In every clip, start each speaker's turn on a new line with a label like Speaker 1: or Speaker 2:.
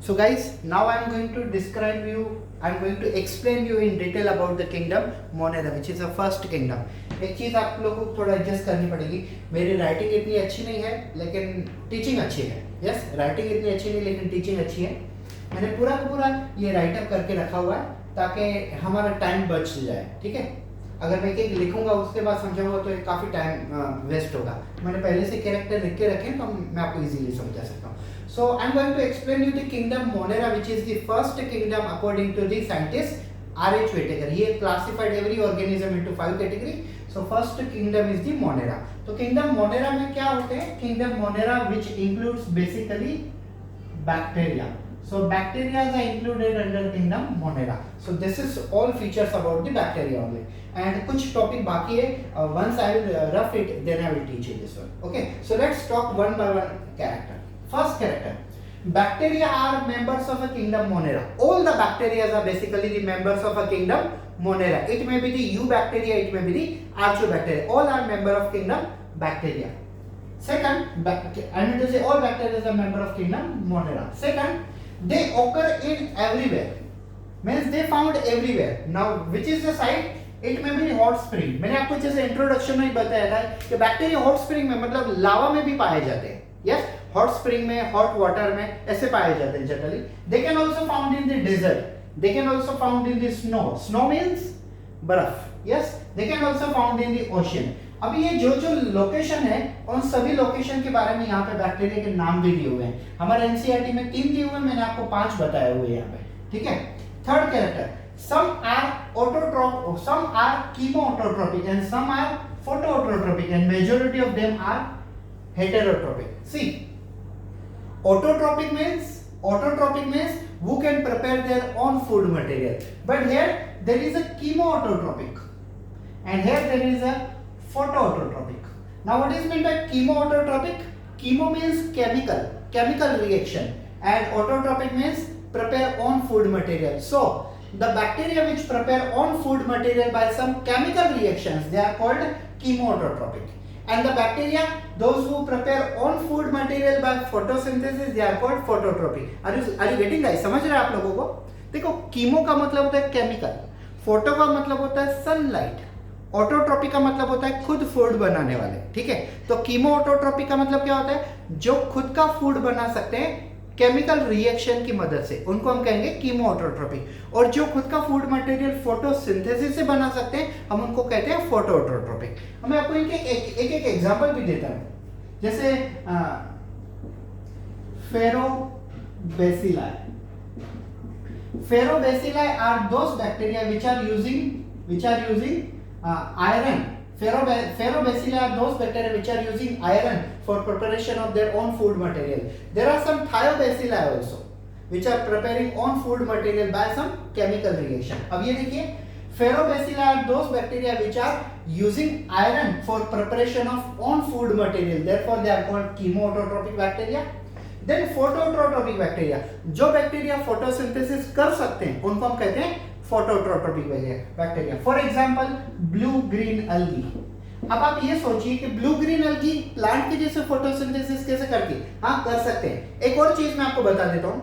Speaker 1: So guys, now I am going to describe you, I am going to explain you in detail about the kingdom Monera, which is the first kingdom. एक चीज़ आप लोगों को थोड़ा adjust करनी पड़ेगी, मेरी writing इतनी अच्छी नहीं है लेकिन टीचिंग अच्छी है. यस, राइटिंग इतनी अच्छी नहीं लेकिन टीचिंग अच्छी है. मैंने पूरा का पूरा ये राइट अप करके रखा हुआ है ताकि हमारा टाइम बच जाए. ठीक है, अगर मैं एक लिखूंगा उसके बाद समझाऊंगा तो काफ़ी टाइम वेस्ट होगा. मैंने पहले से कैरेक्टर लिख के रखे तो मैं आपको इजीली समझा सकता हूँ. So I am going to explain you the kingdom Monera, which is the first kingdom according to the scientist R.H. whittaker. He classified every organism into 5 categories. So first kingdom is the Monera. तो kingdom Monera में क्या होते हैं? Kingdom Monera which includes basically bacteria. So bacteria are included under kingdom Monera. So this is all features about the bacteria only. And कुछ topic बाकी है. Once I will rough it, then I will teach you this one. Okay. So let's talk one by one character. First character. Bacteria are members of a kingdom Monera. All the bacteria are basically the members of a kingdom Monera. It may be the eubacteria, it may be the archaebacteria. All are member of kingdom bacteria. Second, I mean to say all bacteria are member of kingdom Monera. Second, they occur in everywhere. Means they found everywhere. Now, which is the site? It may be hot spring. मैंने आपको जैसे introduction में ही बताया था कि bacteria hot spring में मतलब लावा में भी पाए जाते हैं. यस, हॉट स्प्रिंग में, हॉट वाटर में ऐसे पाए जाते हैं generally. They can also found in the desert. They can also found in the snow. Snow means बर्फ. Yes, they can also found in the ocean. अभी ये जो जो लोकेशन है उन सभी लोकेशन के बारे में यहाँ पे बैक्टीरिया के नाम भी दिए हुए हैं. हमारे एनसीईआरटी में 3 दिए हुए हैं, मैंने आपको 5 बताए हुए हैं यहाँ पे. ठीक है. Third character, some are autotrophic, some are chemoautotropic and some are photoautotropic and majority of them are heterotrophic. See, autotrophic means who can prepare their own food material, but here there is a chemoautotropic and here there is a photoautotropic. Now what is meant by chemoautotropic? Chemo means chemical reaction, and autotropic means prepare own food material. So the bacteria which prepare own food material by some chemical reactions, they are called chemoautotropic. And the bacteria, those who prepare own food material by photosynthesis, they are called phototropic. Are you getting guys? समझ रहे हैं आप लोगों को? देखो, chemo का मतलब होता है केमिकल, फोटो का मतलब होता है सनलाइट, ऑटोट्रोपिक का मतलब होता है खुद फूड बनाने वाले. ठीक है, तो कीमो ऑटोट्रोपिक का मतलब क्या होता है? जो खुद का फूड बना सकते हैं केमिकल रिएक्शन की मदद से, उनको हम कहेंगे कीमो ऑटोट्रोपिक. और जो खुद का फूड मटेरियल फोटोसिंथेसिस से बना सकते हैं हम उनको कहते हैं फोटोऑटोट्रोपिक. मैं आपको इनके एक एग्जांपल भी देता हूं. जैसे ferrobacilli are those bacteria which are using iron. Ferrobacilli are those bacteria which are using iron for preparation of their own food material. There are some thiobacilli also which are preparing own food material by some chemical reaction. अब ये देखिए, Ferrobacilli are those bacteria which are using iron for preparation of own food material. Therefore, they are called chemoautotropic bacteria. Then photoautotropic bacteria, जो bacteria photosynthesis कर सकते हैं उनको हम कहते हैं phototropic bacteria. For example blue green अलगी. अब आप ये सोचिए कि ब्लू ग्रीन अलगी प्लांट के जैसे फोटोसिंथेसिस कैसे करती है? हाँ, कर सकते हैं. एक और चीज मैं आपको बता देता हूँ.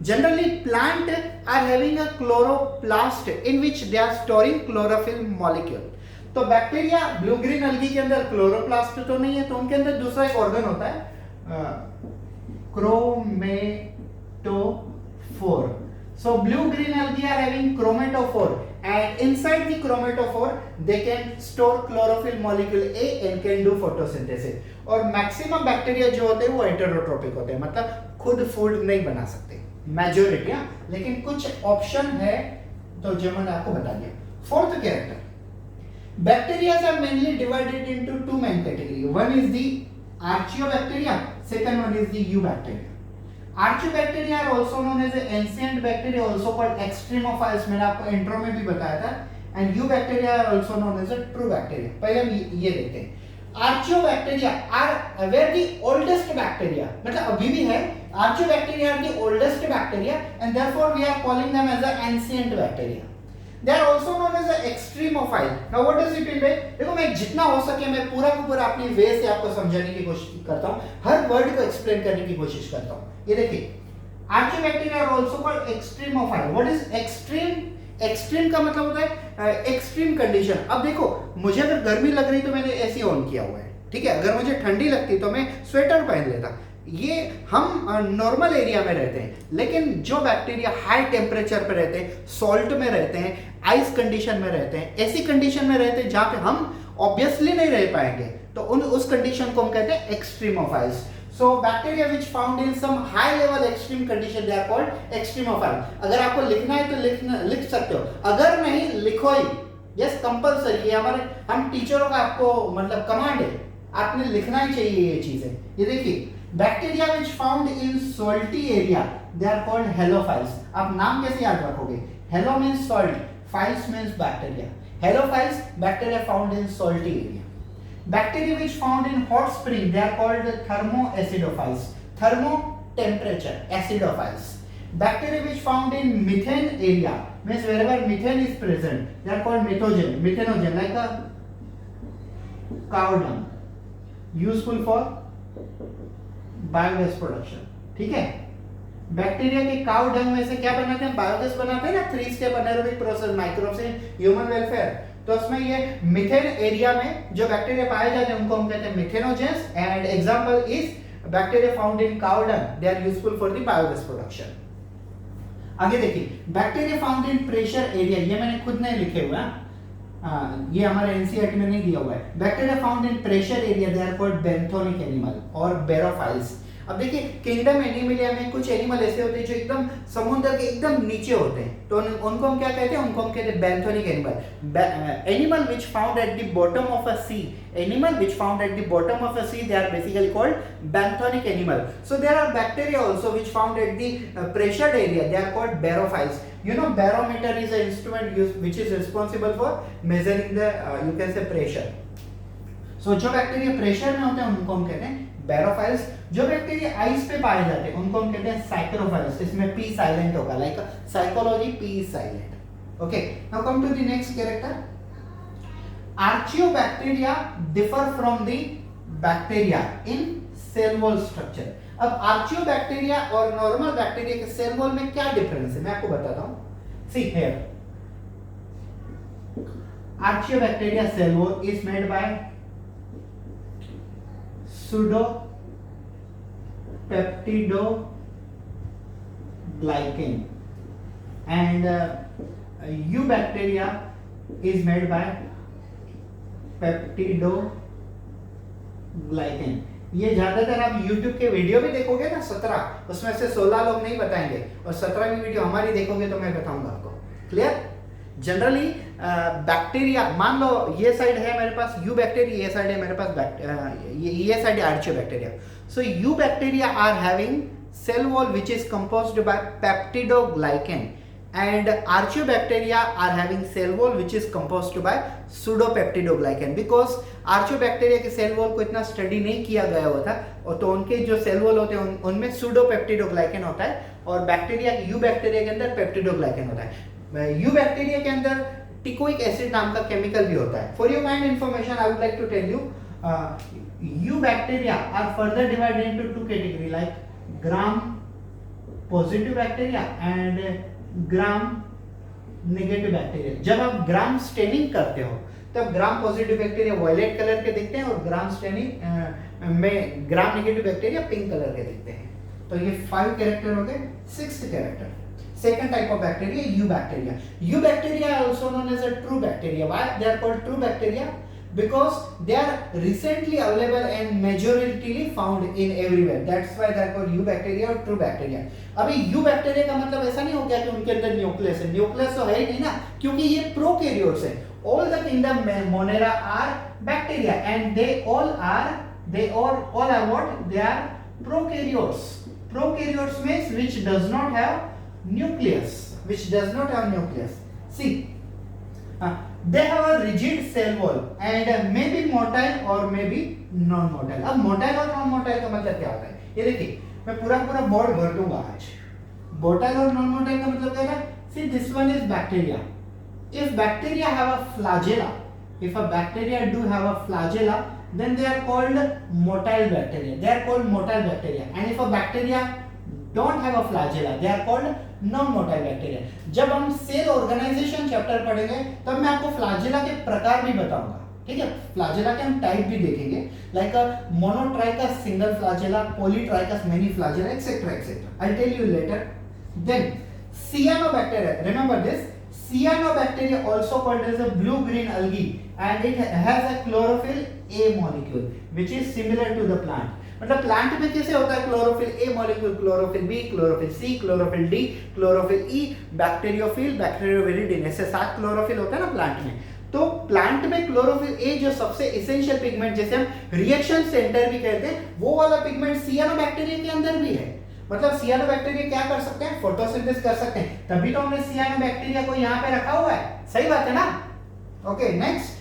Speaker 1: Generally plant are having a chloroplast in which they are storing chlorophyll molecule. तो बैक्टीरिया ब्लू ग्रीन अलगी के अंदर क्लोरोप्लास्ट तो नहीं है, तो उनके अंदर दूसरा एक ऑर्गन होता है chromatophore. So blue green algae are having chromatophore, and inside the chromatophore they can store chlorophyll molecule A and can do photosynthesis. और मैक्सिमम बैक्टीरिया जो होते हैं वो हेटेरोट्रोपिक होते हैं, मतलब खुद फूड नहीं बना सकते मेजॉरिटी. लेकिन कुछ ऑप्शन है तो जो मैंने आपको बता दिया. Fourth character, bacteria are mainly divided into 2 main category. One is the archaeobacteria, second one is the eubacteria. Archaebacteria are also known as ancient bacteria, also called extremophiles. मैंने आपको इंट्रो में भी बताया था. And eubacteria are also known as a true bacteria. पहले हम ये देखते हैं. Archaeobacteria are were the oldest bacteria. मतलब अभी भी है. Archaeobacteria are the oldest bacteria, and therefore we are calling them as a ancient bacteria. They are also known as an extremophile. Now what does it mean? देखो, मैं जितना हो सके मैं पूरा का पूरा अपनी वे से आपको समझाने की कोशिश करता हूँ, हर वर्ड को एक्सप्लेन करने की कोशिश करता हूँ. ये देखिए, Archaebacteria are also called extremophile. What is extreme? Extreme का मतलब होता है एक्सट्रीम कंडीशन. अब देखो, मुझे अगर गर्मी लग रही तो मैंने एसी ऑन किया हुआ है, ठीक है. अगर मुझे ठंडी लगती तो मैं स्वेटर पहन लेता. ये हम नॉर्मल एरिया में रहते हैं. लेकिन जो बैक्टीरिया हाई टेम्परेचर पे रहते हैं, सॉल्ट में रहते हैं, आइस कंडीशन में रहते हैं, ऐसी कंडीशन में रहते हैं जहां पे हम ऑब्वियसली नहीं रह पाएंगे, तो उस कंडीशन को हम कहते हैं extremophiles. So bacteria which found in some high level extreme condition they are called extremophile. अगर आपको लिखना है तो लिख सकते हो, अगर नहीं लिखो ही. Yes, compulsory. ये हमारे हम टीचरों का आपको मतलब कमांड है, आपने लिखना ही चाहिए ये चीजें. ये देखिए, bacteria which found in salty area they are called halophiles. आप नाम कैसे याद रखोगे? Halo means salt, philes means bacteria. Halophiles, bacteria found in salty area. Bacteria which found in hot spring they are called thermoacidophiles. Thermo temperature acidophiles. Bacteria which found in methane area means wherever methane is present they are called methanogen, like a cow dung, useful for biogas production. ठीक है. Bacteria के cow dung में से क्या बनाते हैं? Biogas बनाते हैं ना. 3 step anaerobic process, microbes in human welfare. तो उसमें ये मिथेन एरिया में जो बैक्टीरिया पाए जाते हैं उनको हम कहते हैं methanogens. And example is bacteria found in cow dung, they are useful for the biogas production. आगे देखिए, bacteria found in pressure area. ये मैंने खुद नहीं लिखे हुआ, ये हमारे एनसीईआरटी में नहीं दिया हुआ है. Bacteria found in pressure area they are called benthonic animal और बेरोफाइल्स. अब देखिए, किंगडम एनिमलिया में कुछ एनिमल ऐसे होते हैं जो एकदम समुद्र के एकदम नीचे होते हैं, तो उनको हम क्या कहते हैं? उनको हम कहते हैं benthonic animal. Animal which found at the bottom of a sea, animal which found at the bottom of a sea, they are basically called benthonic animal. So there are bacteria also which found at the pressured area, they are called barophiles. You know, barometer is an instrument used which is responsible for measuring the you can say pressure. So जो bacteria pressure में होते हैं उनको हम कहते हैं बैरोफाइल्स. जो bacteria ice पे पाए जाते हैं उनको हम कहते हैं साइक्रोफाइल्स. इसमें पी साइलेंट होगा, like psychology P is silent. Okay, now come to the next character. Archaeobacteria differ from the bacteria in cell wall structure. अब आर्चियोबैक्टीरिया और नॉर्मल बैक्टीरिया के सेल वॉल में क्या डिफरेंस है मैं आपको बताता हूं. See here, archaeobacteria cell wall is made by pseudo peptidoglycan and eubacteria is made by peptidoglycan. ये ज्यादातर आप YouTube के वीडियो भी देखोगे ना 17, उसमें से 16 लोग नहीं बताएंगे और 17वीं वीडियो हमारी देखोगे तो मैं बताऊंगा आपको. क्लियर? जनरली बैक्टीरिया, मान लो ये साइड है मेरे पास यू बैक्टीरिया, ये साइड है मेरे पास ये साइड है archaeobacteria. So you bacteria are having cell wall which is composed by peptidoglycan and archaeobacteria are having cell wall which is composed by pseudopeptidoglycan. because archaeobacteria के सेल वॉल को इतना study नहीं किया गया होता और तो उनके जो सेल वॉल होते हैं उनमें pseudopeptidoglycan होता है और बैक्टीरिया यू बैक्टीरिया के अंदर पेप्टिडोग्लाइकेन होता है. यू बैक्टीरिया के अंदर टिकोइक एसिड नाम का केमिकल भी होता है. For your kind information I would like to tell you, you bacteria are further divided into 2 category, like gram positive bacteria and gram negative bacteria. जब आप ग्राम स्टेनिंग करते हो तब gram positive bacteria violet colour के दिखते हैं और gram staining में gram negative bacteria pink colour के दिखते हैं. तो ये 5 कैरेक्टर हो गए. 6th character, second type of bacteria, eubacteria. Eubacteria are also known as a true bacteria. Why they are called true bacteria? Because they are recently available and majority found in everywhere. That's why they are called eubacteria or true bacteria. अभी eubacteria का मतलब ऐसा नहीं हो गया कि उनके अंदर न्यूक्लियस है. न्यूक्लियस तो है ही नहीं ना, क्योंकि ये प्रोकैरियोट्स है. All the kingdom Monera are bacteria and they all are what? They are prokaryotes. Prokaryotes means which does not have nucleus. See, they have a rigid cell wall and may be motile or may be non-motile. अब motile और non-motile का मतलब क्या होता है? ये देखिए, मैं पूरा बोर्ड भर दूंगा आज. motile और non-motile का मतलब क्या है? See, this one is bacteria. If bacteria have a flagella, if a bacteria do have a flagella, then they are called motile bacteria. And if a bacteria don't have a flagella, they are called non-motile bacteria. जब हम cell organisation chapter पढ़ेंगे तब मैं आपको flagella के प्रकार भी बताऊंगा, ठीक है? फ्लैजेला के हम टाइप भी देखेंगे, like monotrichous single flagella, polytrichous many flagella, etcetera etcetera. I tell you later. Then cyanobacteria, remember this, cyanobacteria also called as a blue green algae and it has a chlorophyll A molecule which is similar to the plant. मतलब plant में कैसे होता है chlorophyll A molecule, chlorophyll B, chlorophyll C, chlorophyll D, chlorophyll E, bacteriophyll, bacterioviridin, ऐसे 7 chlorophyll होता है ना plant में. तो प्लांट में क्लोरोफिल ए जो सबसे एसेंशियल पिगमेंट, जैसे हम रिएक्शन सेंटर भी कहते हैं, वो वाला पिगमेंट सियानोबैक्टीरिया के अंदर भी है. मतलब सियानोबैक्टीरिया क्या कर सकते हैं? फोटोसिंथेसिस कर सकते हैं, तभी तो हमने सियानोबैक्टीरिया को यहाँ पे रखा हुआ है. सही बात है ना? Okay, next.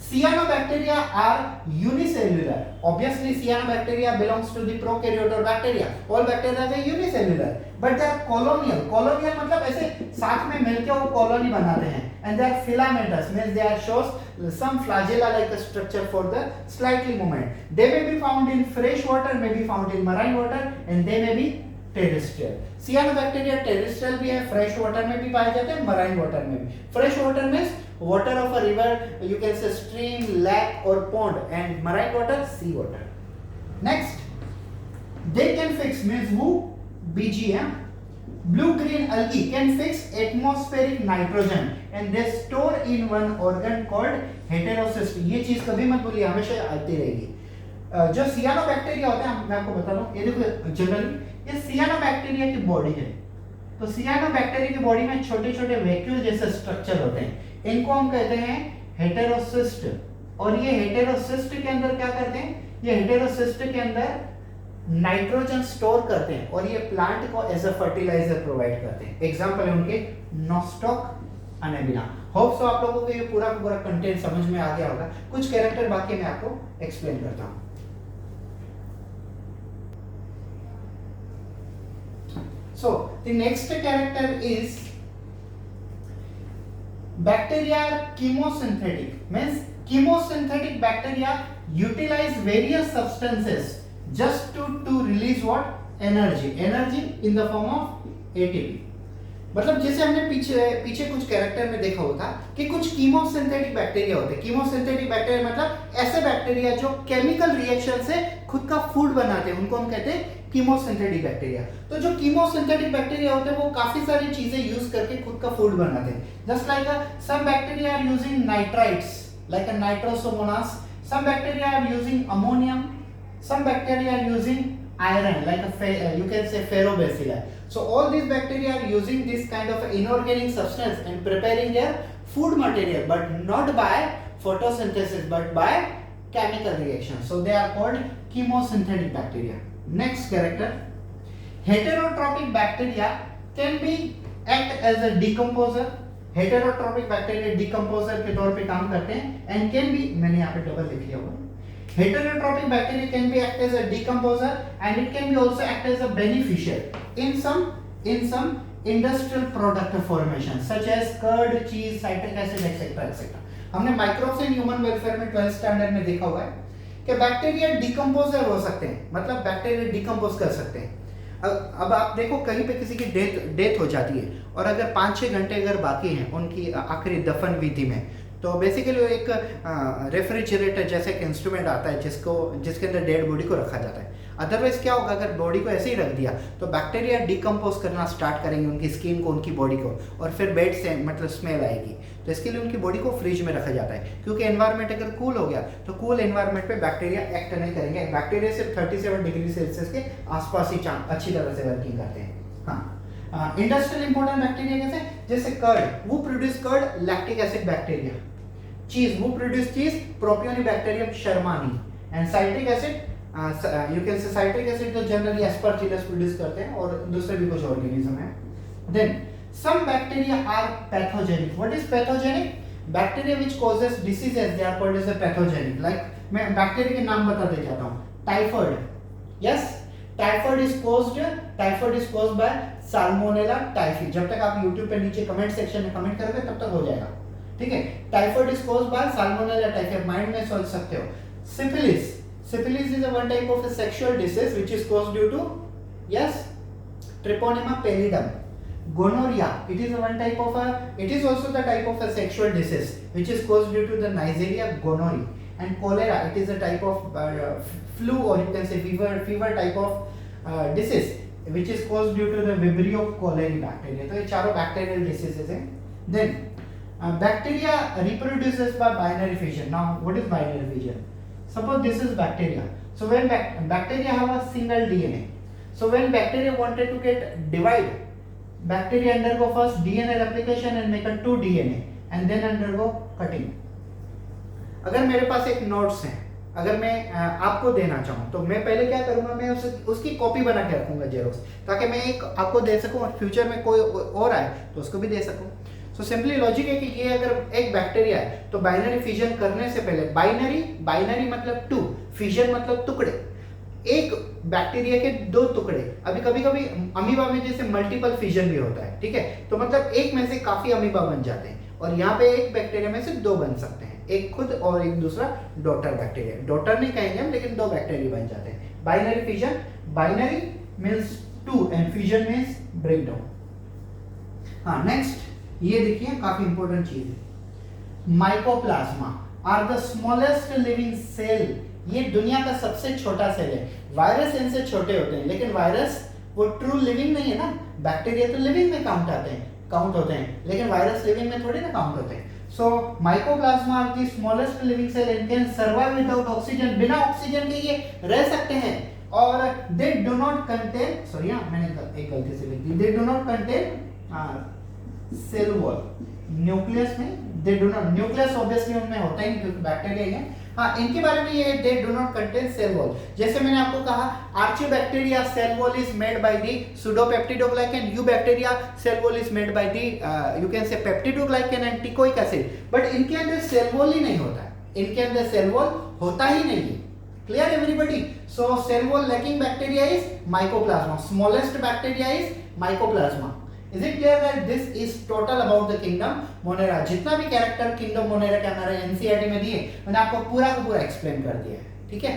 Speaker 1: Cyanobacteria are unicellular. Obviously, cyanobacteria belongs to the prokaryote bacteria. All bacteria are unicellular, but they are colonial. Colonial मतलब ऐसे साथ में मिलके वो कॉलोनी बनाते हैं. And they are filamentous, means they are shows some flagella-like structure for the slightly movement. They may be found in fresh water, may be found in marine water, and they may be terrestrial. सियानोबैक्टीरिया terrestrial भी है, fresh water में भी पाए जाते हैं, marine water में भी. Fresh water means water of a river, you can say stream, lake और pond, and marine water sea water. Next, they can fix means वो BGM blue green algae can fix atmospheric nitrogen and they store in one organ called heterocyst. ये चीज कभी मत भूलिए, हमेशा आती रहेगी. जो सियानोबैक्टीरिया होते हैं, मैं आपको बता दूं, ये देखो जनरली ये सियानोबैक्टीरिया की बॉडी है. तो सियानोबैक्टीरिया की बॉडी में छोटे छोटे वैक्यूल जैसे स्ट्रक्चर होते हैं, इनको हम कहते हैं हेटेरोसिस्ट. और ये हेटेरोसिस्ट के अंदर क्या करते हैं? ये हेटेरोसिस्ट के अंदर नाइट्रोजन स्टोर करते हैं और ये प्लांट को एज अ फर्टिलाइजर प्रोवाइड करते हैं. एग्जांपल है उनके नोस्टॉक, अनेबिना. होप सो आप लोगों को ये पूरा पूरा कंटेंट समझ में आ गया होगा. कुछ कैरेक्टर बाकी मैं आपको एक्सप्लेन करता हूं. So the next character is bacteria are chemosynthetic. Means chemosynthetic bacteria utilize various substances just to release what? Energy. Energy in the form of ATP. मतलब जैसे हमने पीछे कुछ कैरेक्टर में देखा होगा कि कुछ कीमोसिंथेटिक बैक्टीरिया होते हैं. कीमोसिंथेटिक बैक्टीरिया मतलब ऐसे बैक्टीरिया जो केमिकल रिएक्शन से खुद का फूड बनाते हैं, उनको हम कहते हैं कीमोसिंथेटिक बैक्टीरिया. तो जो कीमोसिंथेटिक बैक्टीरिया होते हैं वो काफी सारी चीजें यूज करके खुद का फूड बनाते हैं. Just like some bacteria are using nitrites like a nitrosomonas, some bacteria are using ammonium, some bacteria are using iron like you can say ferrobacilli. So all these bacteria are using this kind of inorganic substance and preparing their food material, but not by photosynthesis but by chemical reaction. So they are called chemosynthetic bacteria. Next character, heterotrophic bacteria can be act as a decomposer. heterotrophic bacteria decomposer के तौर पे काम करते हैं and can be, मैंने यहाँ पे double लिख लिया हुआ. Heterotrophic bacteria can be act as a decomposer and it can be also act as a beneficial in some industrial product formation such as curd, cheese, citric acid, etc. etc. हमने microbes in human welfare में 12th standard में देखा हुआ है कि bacteria decomposer हो सकते हैं, मतलब बैक्टीरिया डिकम्पोज कर सकते हैं. अब आप देखो कहीं पे किसी की डेथ हो जाती है और अगर 5-6 घंटे अगर बाकी हैं उनकी आखिरी दफन विधि में, तो बेसिकली वो एक रेफ्रिजरेटर जैसा एक इंस्ट्रूमेंट आता है जिसके अंदर डेड बॉडी को रखा जाता है. अदरवाइज क्या होगा, अगर बॉडी को ऐसे ही रख दिया तो बैक्टीरिया डिकम्पोज करना स्टार्ट करेंगे उनकी स्किन को, उनकी बॉडी को, और फिर बेड से मतलब स्मेल आएगी. तो इसके लिए उनकी बॉडी को फ्रिज में रखा जाता है, क्योंकि एनवायरनमेंट अगर कूल हो गया तो कूल एनवायरनमेंट पे बैक्टीरिया एक्ट नहीं करेंगे. बैक्टीरिया सिर्फ 37 डिग्री सेल्सियस के आसपास ही अच्छी तरह से वर्किंग करते हैं. हाँ, इंडस्ट्रियल इंपॉर्टेंट बैक्टीरिया कैसे, जैसे कर्ड, वो produce curd, lactic acid bacteria. Cheese, वो produce cheese, propionibacterium shermanii. And citric acid, you can say citric acid जो जनरली एस्परजिलस प्रोड्यूस करते हैं और दूसरे भी कुछ ऑर्गेनिज्म है. Then some bacteria are pathogenic. What is pathogenic? Bacteria which causes diseases, they are called as a pathogenic. Like मैं bacteria के नाम बताते जाता हूँ. Typhoid, yes, typhoid is caused by salmonella typhi. जब तक आप YouTube पे नीचे कमेंट सेक्शन में कमेंट करोगे तब तक हो जाएगा, ठीक है. Typhoid is caused by salmonella typhi. Mind में सोच सकते हो. Syphilis is a one type of a sexual disease which is caused due to, yes, Treponema pallidum. Gonorrhea, it is one type of it is also the type of a sexual disease which is caused due to the Neisseria gonorrhoeae. And cholera, it is a type of flu, or you can say fever type of disease which is caused due to the Vibrio cholerae bacteria. तो ये चारों bacterial diseases हैं. Then bacteria reproduces by binary fission. Now what is binary fission? Suppose this is bacteria. So when bacteria have a single DNA. So when bacteria wanted to get divide, bacteria undergo first DNA replication and make a 2 DNA and then undergo cutting. अगर मेरे पास एक notes है, अगर मैं आपको देना चाहूँ तो मैं पहले क्या करूँगा, मैं उसकी कॉपी बना के रखूँगा जेरोक्स, ताकि मैं एक आपको दे सकूँ और फ्यूचर में कोई और आए तो उसको भी दे सकूँ. सो सिंपली लॉजिक है कि ये अगर एक बैक्टीरिया है तो बाइनरी फिजन करने से पहले, बाइनरी मतलब 2, फिजन मतलब टुकड़े, एक बैक्टीरिया के 2 टुकड़े. अभी कभी अमीबा में जैसे मल्टीपल फिजन भी होता है, ठीक है, तो मतलब एक में से काफी अमीबा बन जाते हैं, और यहाँ पे एक बैक्टीरिया में से 2 बन सकते हैं, एक खुद और एक दूसरा डॉटर बैक्टीरिया. डॉटर नहीं कहेंगे हम, लेकिन 2 बैक्टीरिया बन जाते हैं. Binary fission, binary means 2 and fission means break down. हाँ, नेक्स्ट ये देखिए काफी इंपॉर्टेंट चीज है. Mycoplasma are the smallest living cell. ये दुनिया का सबसे छोटा सेल है. वायरस इनसे छोटे होते हैं, लेकिन वायरस वो ट्रू लिविंग नहीं है ना. बैक्टीरिया तो लिविंग में काउंट होते हैं, लेकिन वायरस लिविंग में थोड़ी ना काउंट होते हैं. So mycoplasma are the smallest living cell and can survive without oxygen. बिना ऑक्सीजन के ये रह सकते हैं. और they do not contain, sorry मैंने एक गलती से लिख दी, they do not contain cell wall. Nucleus में they do not, nucleus obviously उनमें होता ही नहीं क्योंकि बैक्टीरिया ही है. हाँ, इनके बारे में ये they do not contain cell wall. जैसे मैंने आपको कहा archaeobacteria cell wall is made by the pseudopeptidoglycan, eubacteria cell wall is made by the you can say peptidoglycan and teichoic acid. But इनके अंदर सेल वॉल ही नहीं होता है, इनके अंदर सेल वॉल होता ही नहीं है. Clear everybody? So cell wall lacking bacteria is mycoplasma, smallest bacteria is mycoplasma. Is it clear that this is total about the kingdom Monera? जितना भी कैरेक्टर किंगडम मोनेरा के हमारे एनसीईआरटी में दिए, मैंने आपको पूरा का पूरा एक्सप्लेन कर दिया है. ठीक है.